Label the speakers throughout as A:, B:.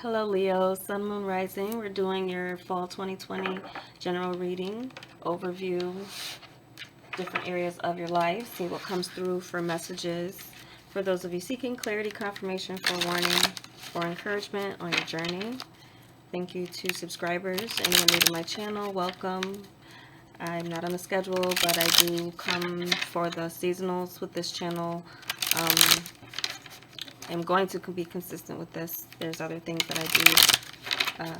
A: Hello Leo, Sun, Moon, Rising. We're doing your fall 2020 general reading, overview, different areas of your life. See what comes through for messages. For those of you seeking clarity, confirmation, forewarning, or encouragement on your journey. Thank you to subscribers. Anyone new to my channel, welcome. I'm not on a schedule, but I do come for the seasonals with this channel. I'm going to be consistent with this. There's other things that I do.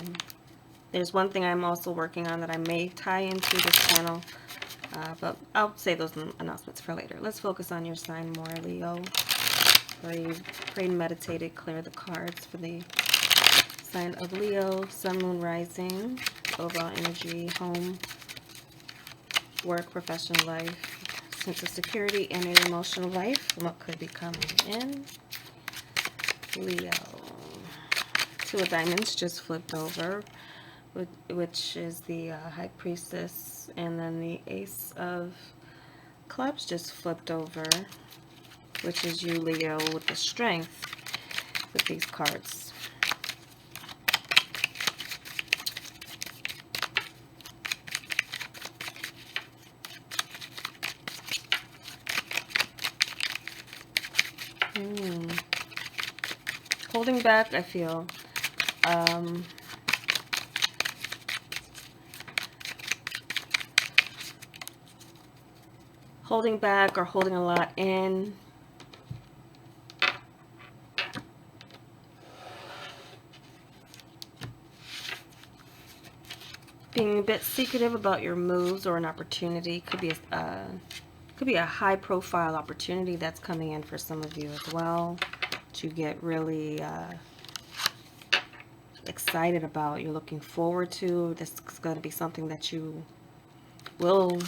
A: There's one thing I'm also working on that I may tie into this channel, but I'll save those announcements for later. Let's focus on your sign more, Leo. Prayed and meditated, clear the cards for the sign of Leo, Sun, Moon, Rising, overall energy, home, work, professional life, sense of security, and your emotional life, and what could be coming in. Leo. Two of Diamonds just flipped over, which is the High Priestess, and then the Ace of Clubs just flipped over, which is you, Leo, with the Strength with these cards. Holding back, I feel. Holding back or holding a lot in. Being a bit secretive about your moves or an opportunity. Could be a high-profile opportunity that's coming in for some of you as well. To get really excited about, you're looking forward to. This is going to be something that you will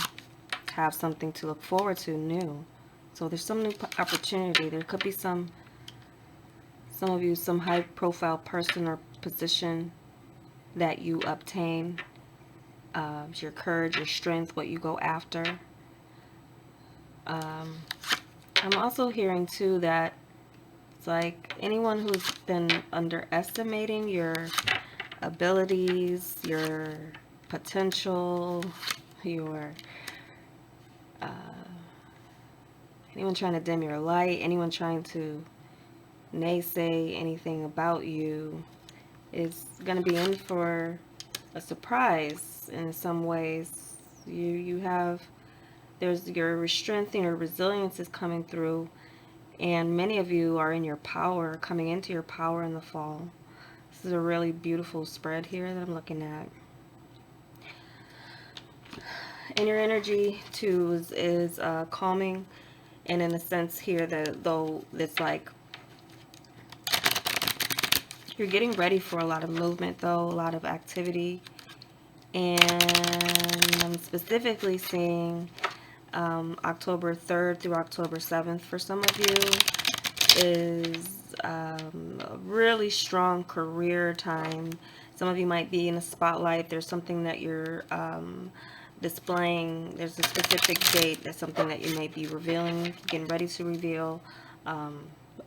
A: have something to look forward to new. So there's some new opportunity. There could be some of you, some high-profile person or position that you obtain. Your courage, your strength, what you go after. I'm also hearing too that it's like anyone who's been underestimating your abilities, your potential, your anyone trying to dim your light, anyone trying to naysay anything about you is going to be in for a surprise in some ways. There's your strength and your resilience is coming through, and many of you are in your power, coming into your power in the fall. This is a really beautiful spread here that I'm looking at. And your energy too is calming, and in a sense here that though it's like you're getting ready for a lot of movement, though, a lot of activity. And I'm specifically seeing October 3rd through October 7th for some of you is a really strong career time. Some of you might be in a spotlight. There's something that you're displaying. There's a specific date. That's something that you may be revealing, getting ready to reveal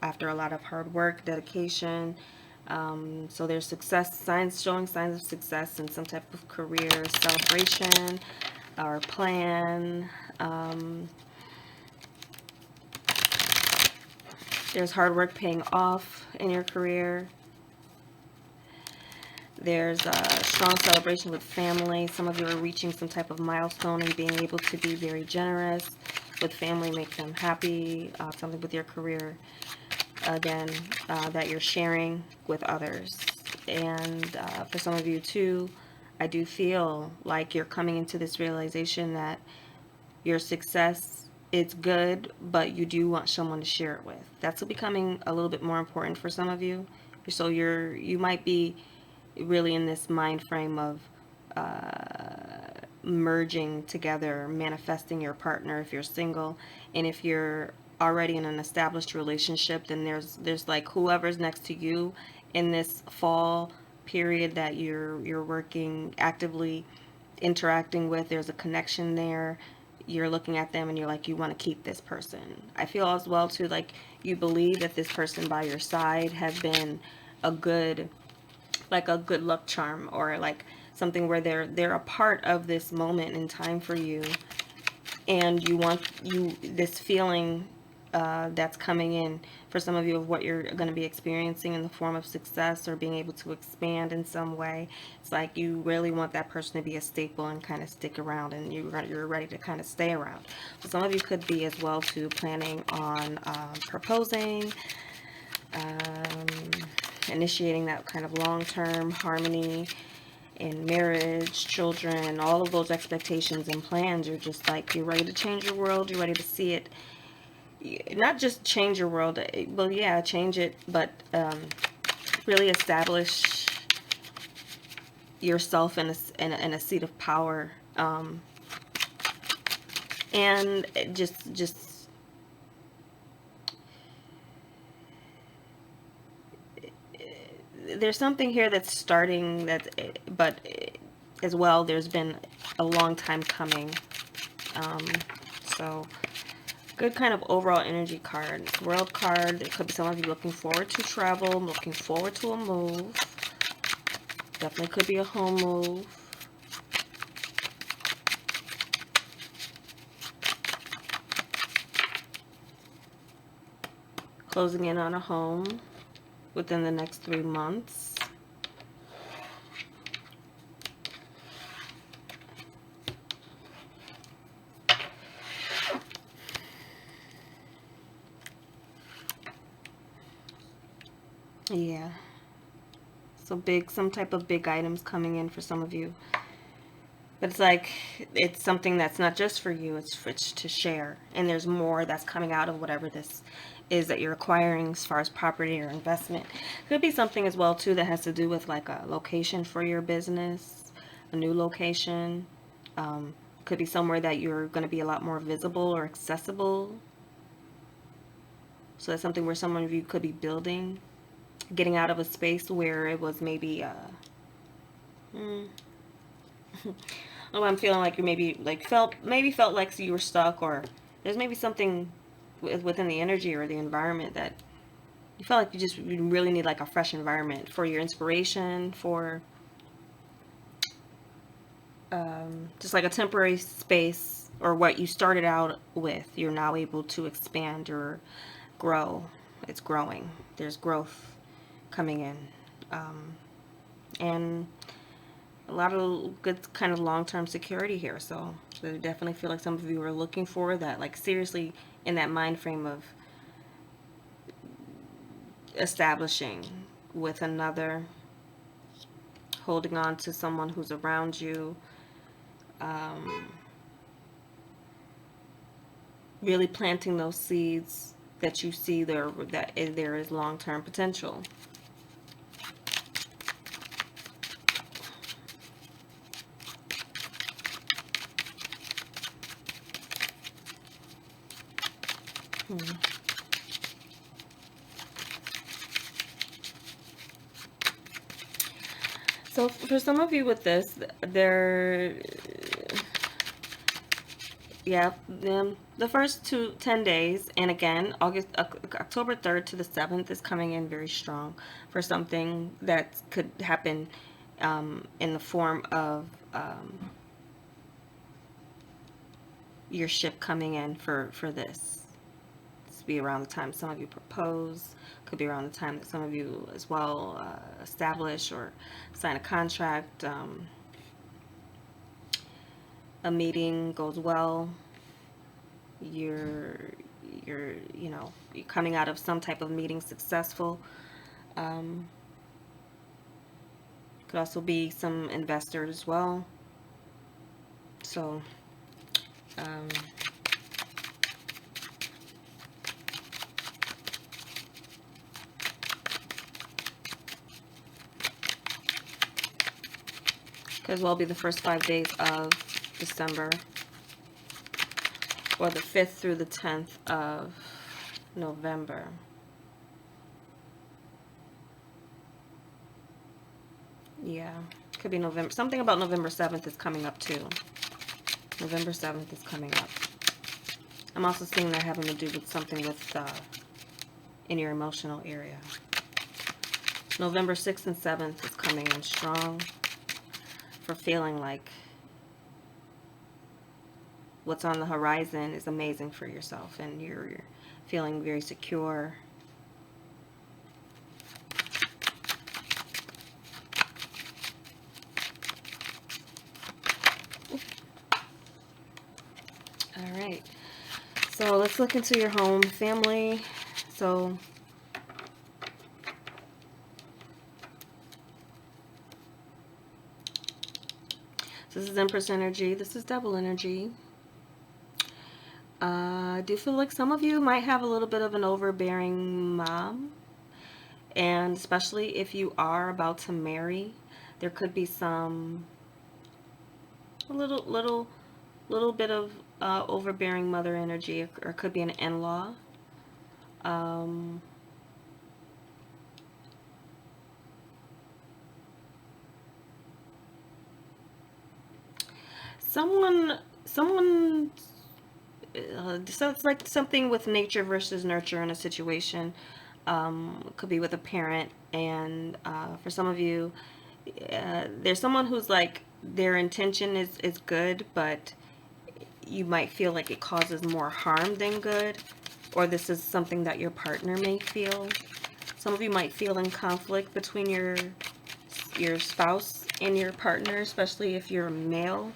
A: after a lot of hard work, dedication. So there's showing signs of success in some type of career celebration or plan. There's hard work paying off in your career. There's a strong celebration with family. Some of you are reaching some type of milestone and being able to be very generous with family, make them happy, something with your career, again, that you're sharing with others. And for some of you too, I do feel like you're coming into this realization that your success, it's good, but you do want someone to share it with. That's becoming a little bit more important for some of you. So you might be really in this mind frame of merging together, manifesting your partner if you're single, and if you're already in an established relationship, then there's like whoever's next to you in this fall period that you're working actively interacting with, there's a connection there. You're looking at them and you're like, you want to keep this person. I feel as well too, like you believe that this person by your side has been a good like a good luck charm, or like something where they're a part of this moment in time for you, and you want this feeling that's coming in for some of you of what you're going to be experiencing in the form of success or being able to expand in some way. It's like you really want that person to be a staple and kind of stick around, and you're ready to kind of stay around. So some of you could be as well too planning on proposing, initiating that kind of long-term harmony in marriage, children, all of those expectations and plans. You're just like, you're ready to change your world. You're ready to see it. Not just change your world. Well, yeah, change it, but really establish yourself in a seat of power. And just there's something here that's starting, but as well, there's been a long time coming. So good kind of overall energy card. World card. It could be some of you looking forward to travel, looking forward to a move. Definitely could be a home move. Closing in on a home within the next 3 months. Yeah. So some type of big items coming in for some of you. But it's like, it's something that's not just for you, it's to share. And there's more that's coming out of whatever this is that you're acquiring as far as property or investment. Could be something as well too that has to do with like a location for your business, a new location. Could be somewhere that you're going to be a lot more visible or accessible. So that's something where some of you could be building, getting out of a space where it was maybe oh, I'm feeling like you maybe like felt like you were stuck, or there's maybe something within the energy or the environment that you felt like you really need like a fresh environment for your inspiration, for just like a temporary space, or what you started out with, you're now able to expand or grow. It's growing. There's growth coming in. And a lot of good kind of long-term security here. So I definitely feel like some of you are looking for that, like seriously in that mind frame of establishing with another, holding on to someone who's around you, really planting those seeds that you see there is long-term potential. So for some of you with this, the first 10 days, and again, October 3rd to the 7th is coming in very strong for something that could happen in the form of your ship coming in for this. This be around the time some of you propose, could be around the time that some of you as well establish or sign a contract. A meeting goes well. You're coming out of some type of meeting successful. Could also be some investors as well. So could as well be the first 5 days of December, or the 5th through the 10th of November. Yeah, could be November. Something about November 7th is coming up too. November 7th is coming up. I'm also seeing that having to do with something with in your emotional area. November 6th and 7th is coming in strong for feeling like what's on the horizon is amazing for yourself and you're feeling very secure. All right. So let's look into your home, family. So this is Empress energy. This is Devil energy. I do feel like some of you might have a little bit of an overbearing mom. And especially if you are about to marry, there could be a little bit of overbearing mother energy, or it could be an in-law. Um, someone, so it's like something with nature versus nurture in a situation. It could be with a parent, and for some of you, there's someone who's like their intention is good, but you might feel like it causes more harm than good, or this is something that your partner may feel. Some of you might feel in conflict between your spouse and your partner, especially if you're a male.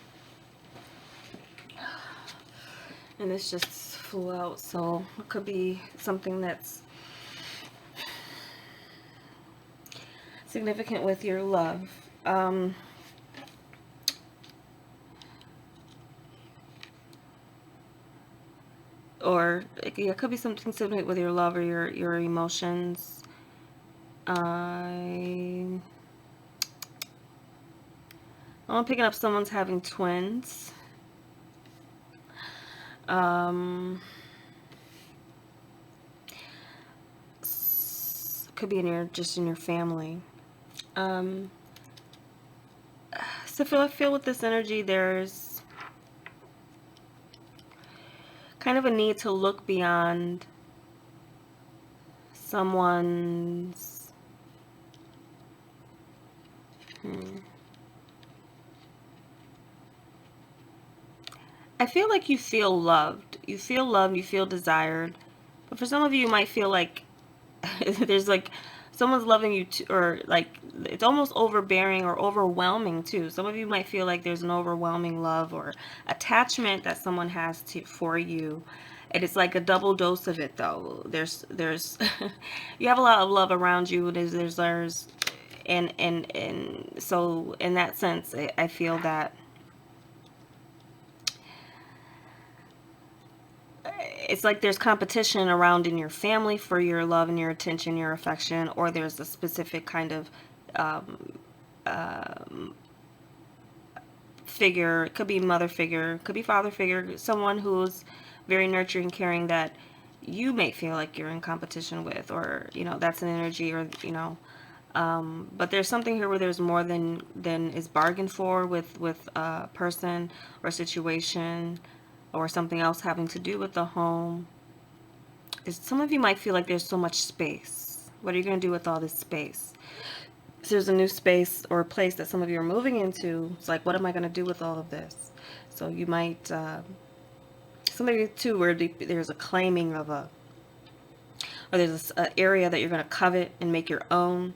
A: And this just flew out, so it could be something that's significant with your love. Or it could be something significant with your love or your emotions. I'm picking up someone's having twins. Could be in your family. So I feel with this energy, there's kind of a need to look beyond someone's I feel like you feel loved. You feel loved, you feel desired. But for some of you, you might feel like there's like someone's loving you too, or like it's almost overbearing or overwhelming too. Some of you might feel like there's an overwhelming love or attachment that someone has for you. And it's like a double dose of it though. There's you have a lot of love around you. There's and so in that sense, I feel that it's like there's competition around in your family for your love and your attention, your affection, or there's a specific kind of figure. It could be mother figure, it could be father figure, someone who's very nurturing, caring that you may feel like you're in competition with, or that's an energy, or but there's something here where there's more than is bargained for with a person or situation or something else having to do with the home. Some of you might feel like there's so much space. What are you going to do with all this space? So there's a new space or a place that some of you are moving into. It's like, what am I going to do with all of this? So you might, some of you too, where there's a claiming of or there's an area that you're going to covet and make your own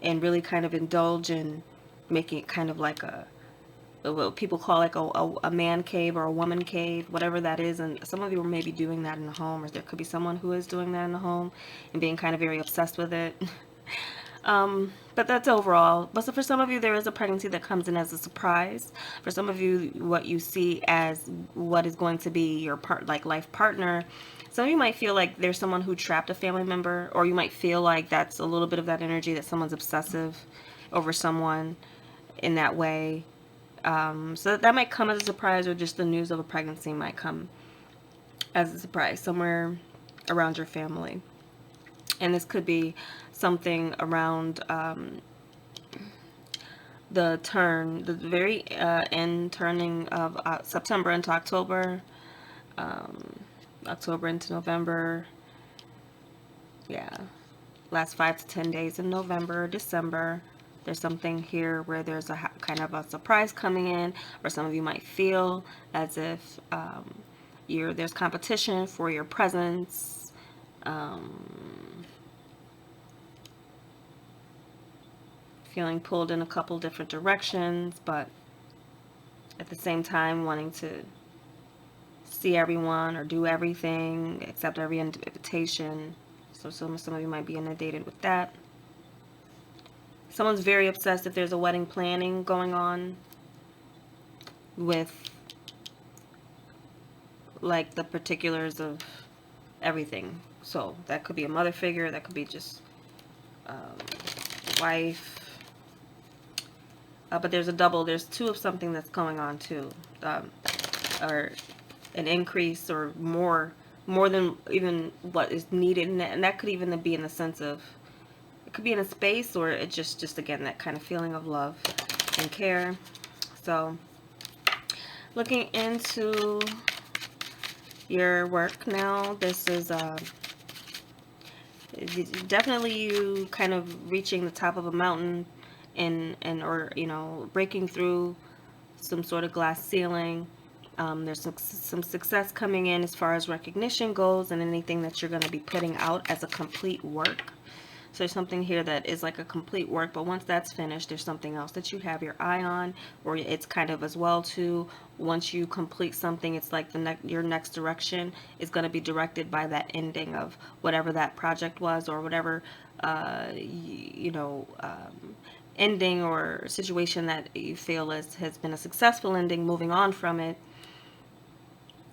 A: and really kind of indulge in making it kind of like what people call like a man cave or a woman cave, whatever that is. And some of you may be doing that in the home, or there could be someone who is doing that in the home and being kind of very obsessed with it. But that's overall. But so for some of you, there is a pregnancy that comes in as a surprise. For some of you, what you see as what is going to be your life partner. Some of you might feel like there's someone who trapped a family member, or you might feel like that's a little bit of that energy that someone's obsessive over someone in that way. So that might come as a surprise, or just the news of a pregnancy might come as a surprise somewhere around your family. And this could be something around the very end turning of September into October, October into November. Yeah. last 5 to 10 days in November or December. There's something here where there's a kind of a surprise coming in, or some of you might feel as if there's competition for your presence. Feeling pulled in a couple different directions, but at the same time wanting to see everyone or do everything, accept every invitation. So some of you might be inundated with that. Someone's very obsessed if there's a wedding planning going on with like the particulars of everything. So that could be a mother figure, that could be just wife. But there's there's two of something that's going on too. Or an increase or more than even what is needed. And that could even be in the sense of, it could be in a space, or it just again, that kind of feeling of love and care. So looking into your work now, this is definitely you kind of reaching the top of a mountain or breaking through some sort of glass ceiling. There's some success coming in as far as recognition goes, and anything that you're going to be putting out as a complete work. So there's something here that is like a complete work, but once that's finished, there's something else that you have your eye on, or it's kind of as well too. Once you complete something, it's like your next direction is going to be directed by that ending of whatever that project was, or whatever ending or situation that you feel has been a successful ending. Moving on from it,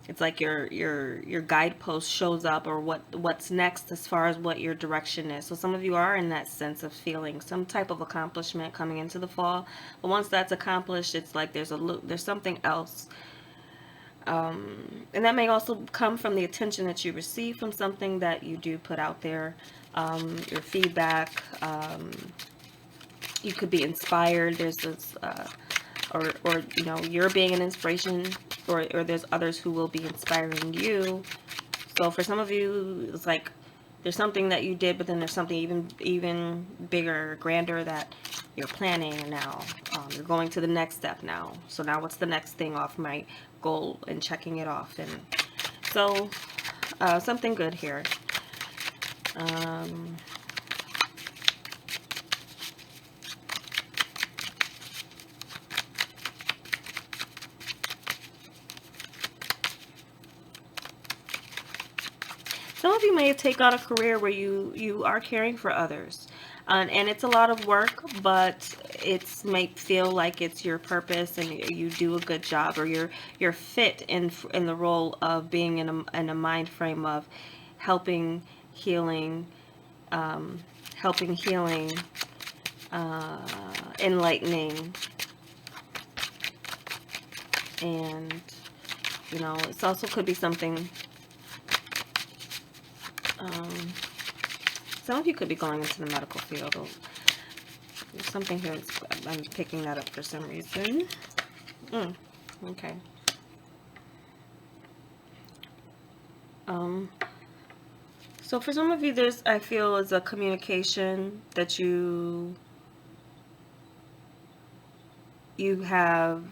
A: it's like your guidepost shows up, or what's next as far as what your direction is. So some of you are in that sense of feeling some type of accomplishment coming into the fall, but once that's accomplished, it's like there's something else, and that may also come from the attention that you receive from something that you do put out there, your feedback. You could be inspired. There's this or you're being an inspiration, or there's others who will be inspiring you. So for some of you, it's like there's something that you did, but then there's something even bigger, grander that you're planning now. You're going to the next step now. So now what's the next thing off my goal, and checking it off. And so something good here. Some of you may take on a career where you are caring for others, and it's a lot of work, but it's may feel like it's your purpose, and you do a good job, or you're fit in the role of being in a mind frame of helping healing, enlightening, and it also could be something. Some of you could be going into the medical field. There's something here. I'm picking that up for some reason. Okay. So for some of you, I feel, is a communication that you have.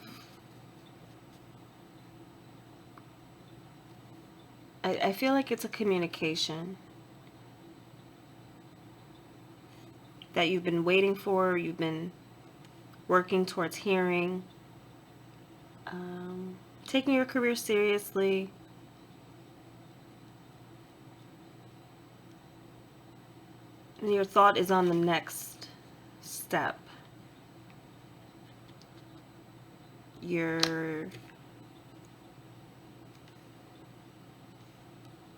A: I feel like it's a communication that you've been waiting for, you've been working towards hearing, taking your career seriously, and your thought is on the next step. You're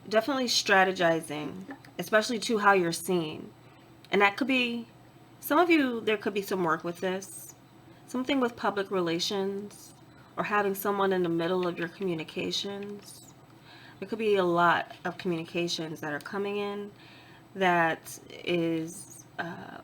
A: definitely strategizing, especially to how you're seen. And that could be, some of you, there could be some work with this, something with public relations, or having someone in the middle of your communications. There could be a lot of communications that are coming in that is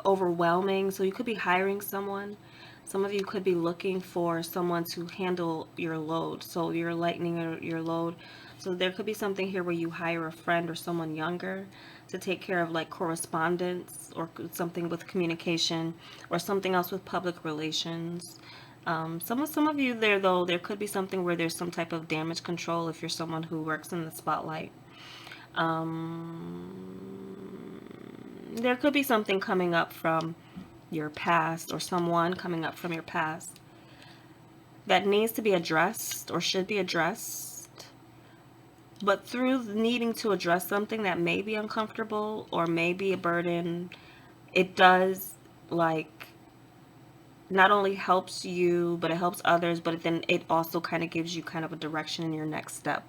A: overwhelming. So you could be hiring someone. Some of you could be looking for someone to handle your load. So you're lightening your load. So there could be something here where you hire a friend or someone younger, to take care of like correspondence or something with communication or something else with public relations. Some of you there, though, there could be something where there's some type of damage control if you're someone who works in the spotlight. There could be something coming up from your past or someone coming up from your past that needs to be addressed or should be addressed. But through needing to address something that may be uncomfortable or may be a burden, it does, like, not only helps you, but it helps others, but then it also kind of gives you kind of a direction in your next step,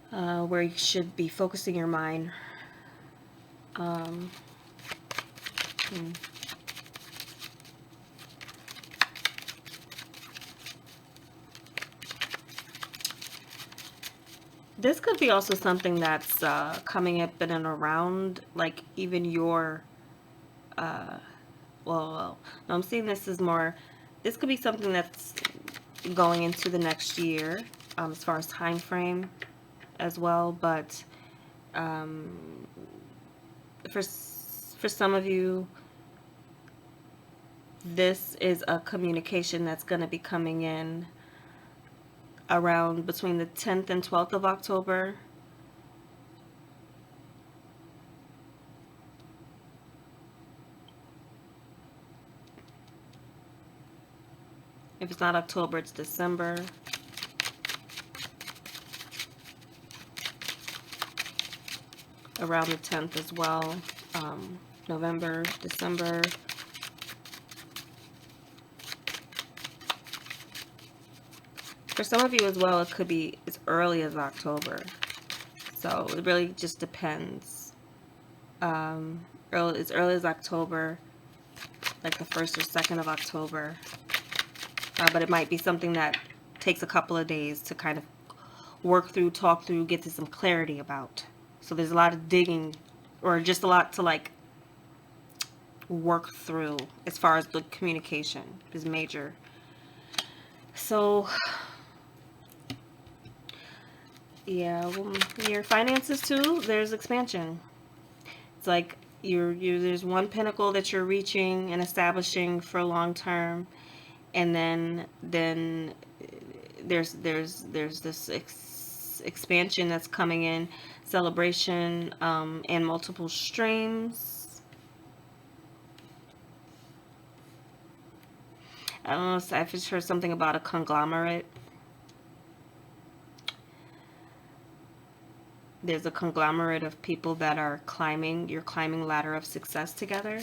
A: where you should be focusing your mind. This could be also something that's coming up in and around, like, even your, well, no, I'm seeing this is more, this could be something that's going into the next year, as far as time frame as well, but for some of you, this is a communication that's going to be coming in around between the 10th and 12th of October. If it's not October, it's December. Around the 10th as well. November, December. For some of you as well, it could be as early as October. So it really just depends. As early as October, like the 1st or 2nd of October. But it might be something that takes a couple of days to kind of work through, talk through, get to some clarity about. So there's a lot of digging, or just a lot to like work through as far as the communication is major. So yeah, well, your finances too, there's expansion. It's like there's one pinnacle that you're reaching and establishing for long term, and then there's this expansion that's coming in, celebration, and multiple streams. I don't know if I've just heard something about a conglomerate. There's a conglomerate of people that are you're climbing ladder of success together.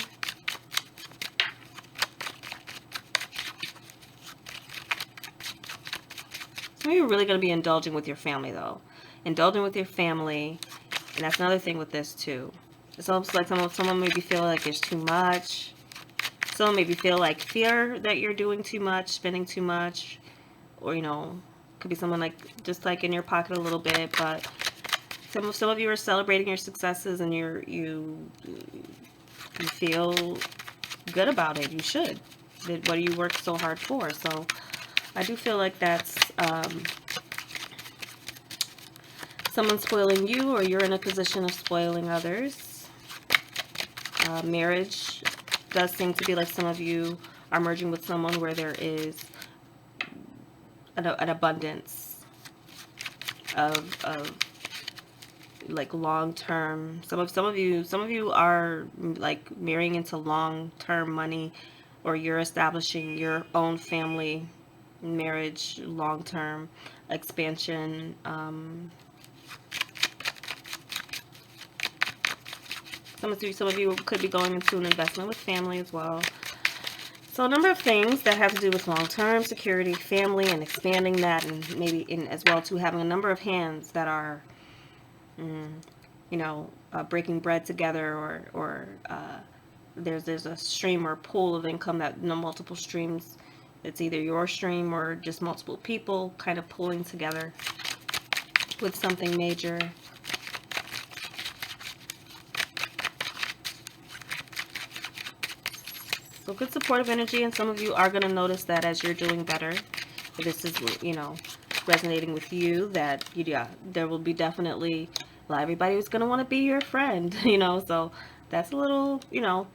A: Some of you are really going to be indulging with your family, though. Indulging with your family, and that's another thing with this too. It's almost like someone maybe feel like there's too much. Someone maybe feel like fear that you're doing too much, spending too much, or could be someone like just like in your pocket a little bit. But some of you are celebrating your successes, and you feel good about it. You should. What do you work so hard for? So I do feel like that's someone spoiling you, or you're in a position of spoiling others. Marriage does seem to be like some of you are merging with someone where there is an abundance of like long-term. Some of you are like marrying into long-term money, or you're establishing your own family, marriage, long-term expansion. Some of you could be going into an investment with family as well. So a number of things that have to do with long-term security, family, and expanding that, and maybe as well too having a number of hands that are, breaking bread together, or there's a stream or pool of income that multiple streams. It's either your stream or just multiple people kind of pulling together with something major. So good supportive energy, and some of you are going to notice that as you're doing better. If this is, resonating with you, that there will be definitely well, everybody was going to want to be your friend, you know, so that's a little, you know,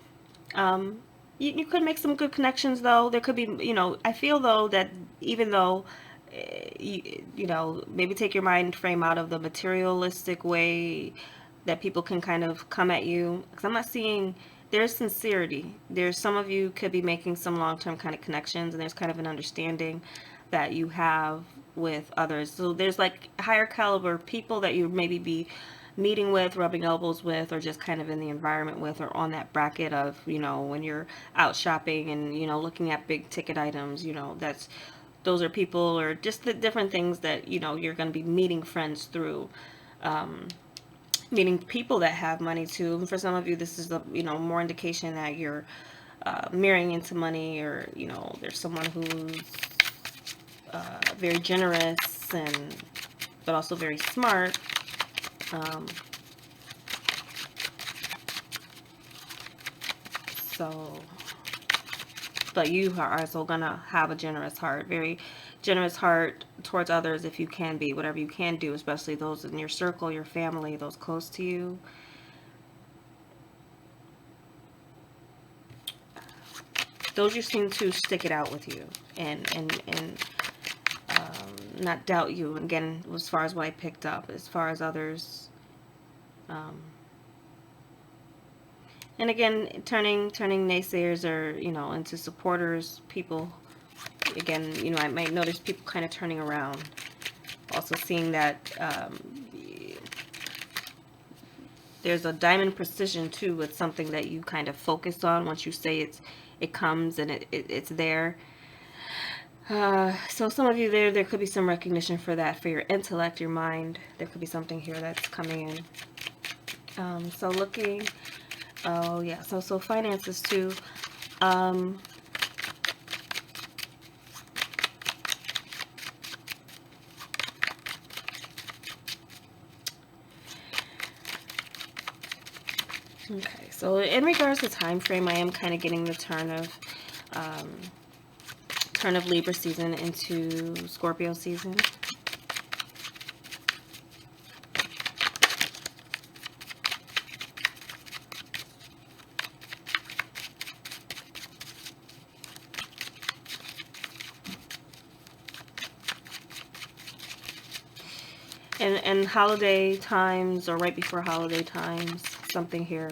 A: you could make some good connections though. There could be, you know, I feel though that even though, you know, maybe take your mind frame out of the materialistic way that people can kind of come at you. Because I'm not seeing, there's sincerity. There's some of you could be making some long-term kind of connections, and there's kind of an understanding that you have with others. So there's like higher caliber people that you maybe be meeting with, rubbing elbows with, or just kind of in the environment with, or on that bracket of, you know, when you're out shopping and, you know, looking at big ticket items, you know, those are people, or just the different things that, you know, you're going to be meeting friends through, meeting people that have money too. And for some of you, this is the, you know, more indication that you're marrying into money, or, you know, there's someone who's very generous and but also very smart. So, but you are also gonna have a generous heart, very generous heart towards others if you can be, whatever you can do, especially those in your circle, your family, those close to you. Those you seem to stick it out with you and not doubt you. Again, as far as what I picked up, as far as others, and again, turning naysayers or, you know, into supporters, people. Again, you know, I might notice people kind of turning around. Also seeing that there's a diamond precision too with something that you kind of focused on. Once you say it comes and it's there. So some of you there could be some recognition for that, for your intellect, your mind. There could be something here that's coming in. So looking, oh yeah, so finances too. Okay, so in regards to time frame, I am kind of getting the turn of Libra season into Scorpio season. And holiday times, or right before holiday times, something here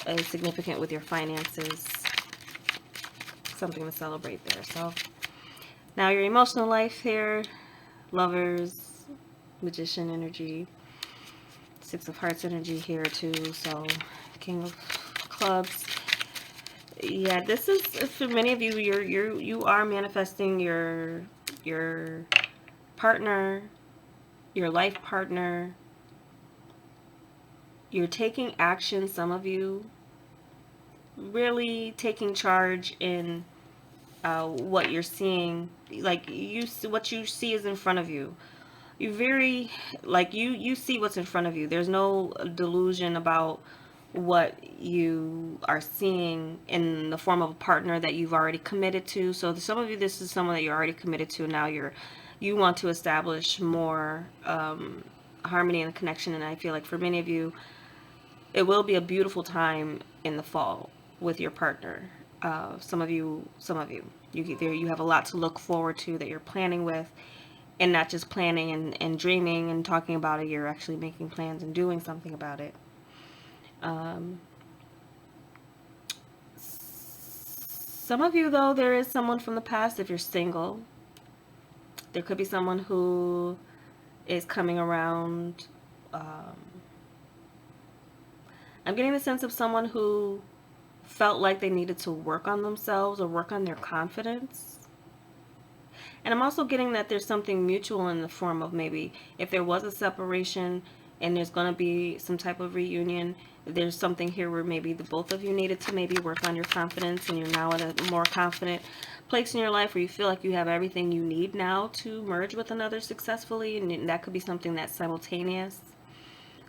A: is significant with your finances, something to celebrate there. So now your emotional life here, Lovers, Magician energy, Six of Hearts energy here too. So King of Clubs. Yeah, this is for many of you. You are manifesting your partner, your life partner. You're taking action. Some of you really taking charge in what you're seeing. Like what you see is in front of you. You very, like, you see what's in front of you. There's no delusion about what you are seeing in the form of a partner that you've already committed to. So some of you, this is someone that you're already committed to. Now you want to establish more harmony and connection. And I feel like for many of you, it will be a beautiful time in the fall with your partner. Some of you, you have a lot to look forward to that you're planning with, and not just planning and dreaming and talking about it. You're actually making plans and doing something about it. Some of you, though, there is someone from the past. If you're single, there could be someone who is coming around. I'm getting the sense of someone who felt like they needed to work on themselves or work on their confidence. And I'm also getting that there's something mutual in the form of, maybe if there was a separation and there's going to be some type of reunion, there's something here where maybe the both of you needed to maybe work on your confidence, and you're now at a more confident place in your life where you feel like you have everything you need now to merge with another successfully. And that could be something that's simultaneous.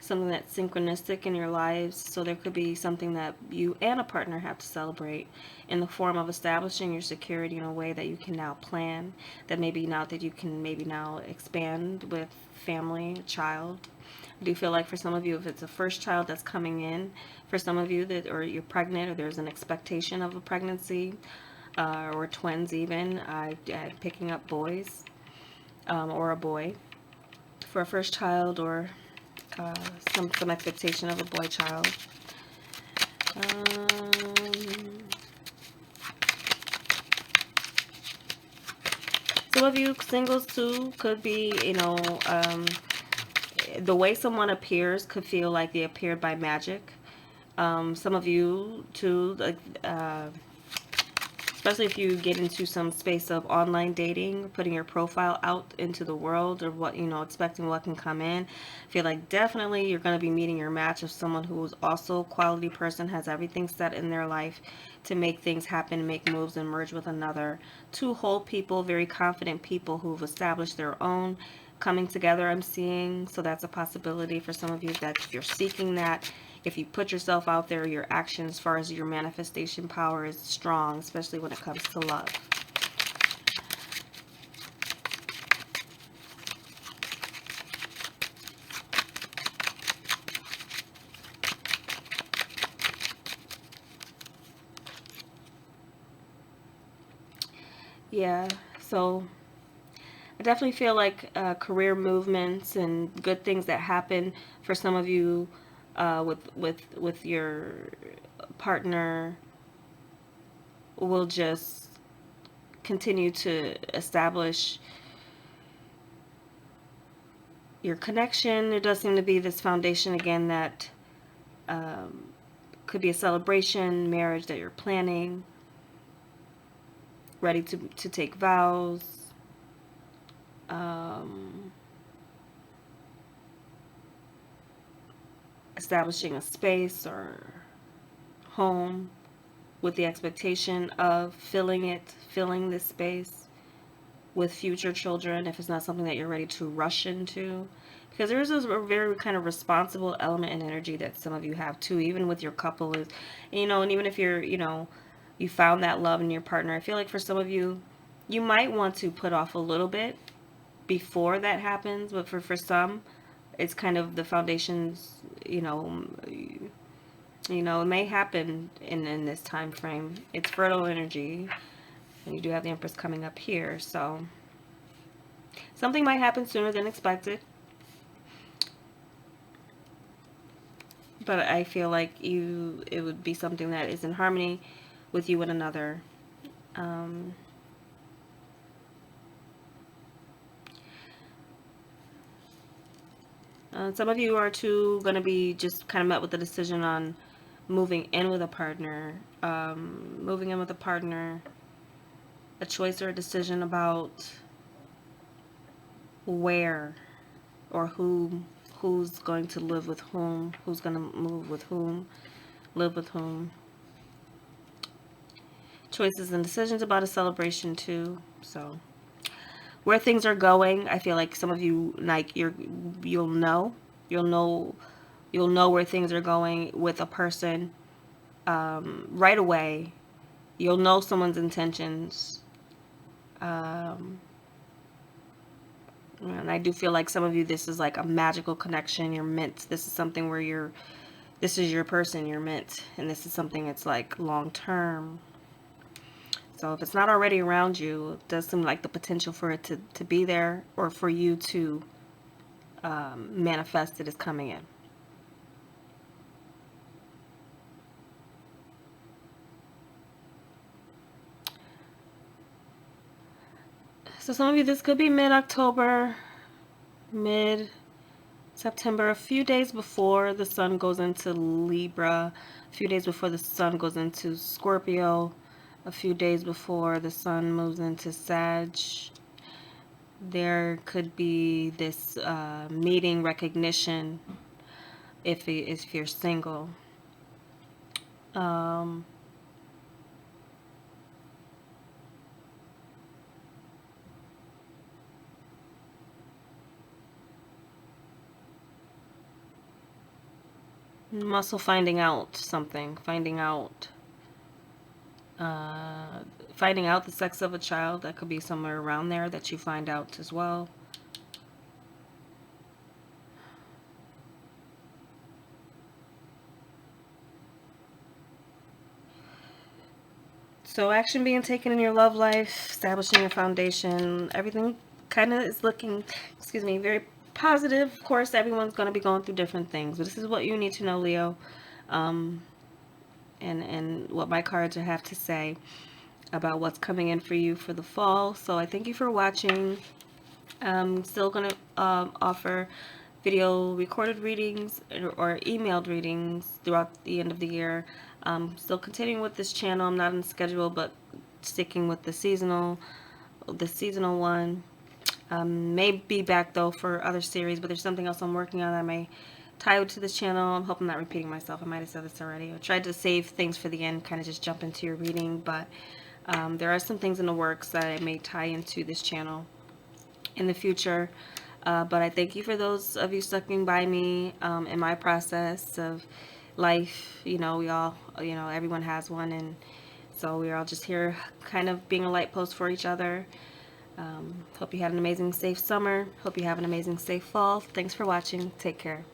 A: something that's synchronistic in your lives. So there could be something that you and a partner have to celebrate in the form of establishing your security in a way that you can now plan, that maybe now that you can maybe now expand with family, child. I do feel like for some of you, if it's a first child that's coming in, for some of you that, or you're pregnant, or there's an expectation of a pregnancy, or twins even, I'm picking up boys, or a boy for a first child, or uh, some expectation of a boy child. Some of you singles too could be, the way someone appears could feel like they appeared by magic. Some of you too, like, especially if you get into some space of online dating, putting your profile out into the world, or what, expecting what can come in. I feel like definitely you're going to be meeting your match of someone who is also a quality person, has everything set in their life to make things happen, make moves, and merge with another. Two whole people, very confident people who've established their own coming together, I'm seeing. So that's a possibility for some of you, that if you're seeking that, if you put yourself out there, your action as far as your manifestation power is strong, especially when it comes to love. Yeah, so I definitely feel like career movements and good things that happen for some of you with your partner will just continue to establish your connection. There does seem to be this foundation again that could be a celebration, marriage that you're planning, ready to take vows. Establishing a space or home with the expectation of filling this space with future children, if it's not something that you're ready to rush into. Because there is a very kind of responsible element and energy that some of you have too, even with your couple is, and even if you're, you found that love in your partner, I feel like for some of you, you might want to put off a little bit before that happens, but for some, it's kind of the foundations, it may happen in this time frame. It's fertile energy, and you do have the Empress coming up here, so something might happen sooner than expected. But I feel like it would be something that is in harmony with you and another. Some of you are too going to be just kind of met with the decision on moving in with a partner. Moving in with a partner, a choice or a decision about where or who's going to live with whom, who's going to move with whom, live with whom. Choices and decisions about a celebration too. So where things are going, I feel like some of you, like, you'll know where things are going with a person right away. You'll know someone's intentions. And I do feel like some of you, this is like a magical connection. You're meant. This is something where this is your person. You're meant, and this is something that's like long term. So if it's not already around you, it does seem like the potential for it to be there, or for you to manifest it is coming in. So some of you, this could be mid-October, mid-September, a few days before the sun goes into Libra, a few days before the sun goes into Scorpio, a few days before the sun moves into Sag. There could be this meeting recognition if you're single. I'm also finding out something, finding out the sex of a child. That could be somewhere around there that you find out as well. So action being taken in your love life, establishing your foundation, everything kind of is looking, excuse me, very positive. Of course, everyone's going to be going through different things, but this is what you need to know, Leo, um, and what my cards have to say about what's coming in for you for the fall. So I thank you for watching. I'm still going to offer video recorded readings or emailed readings throughout the end of the year. Still continuing with this channel. I'm not on schedule, but sticking with the seasonal one. May be back though for other series, but there's something else I'm working on that I may tie to this channel. I'm hoping I'm not repeating myself. I might have said this already. I tried to save things for the end, kind of just jump into your reading, but there are some things in the works that I may tie into this channel in the future. But I thank you for those of you sticking by me in my process of life. You know, we all, you know, everyone has one, and so we're all just here kind of being a light post for each other. Hope you had an amazing, safe summer. Hope you have an amazing, safe fall. Thanks for watching. Take care.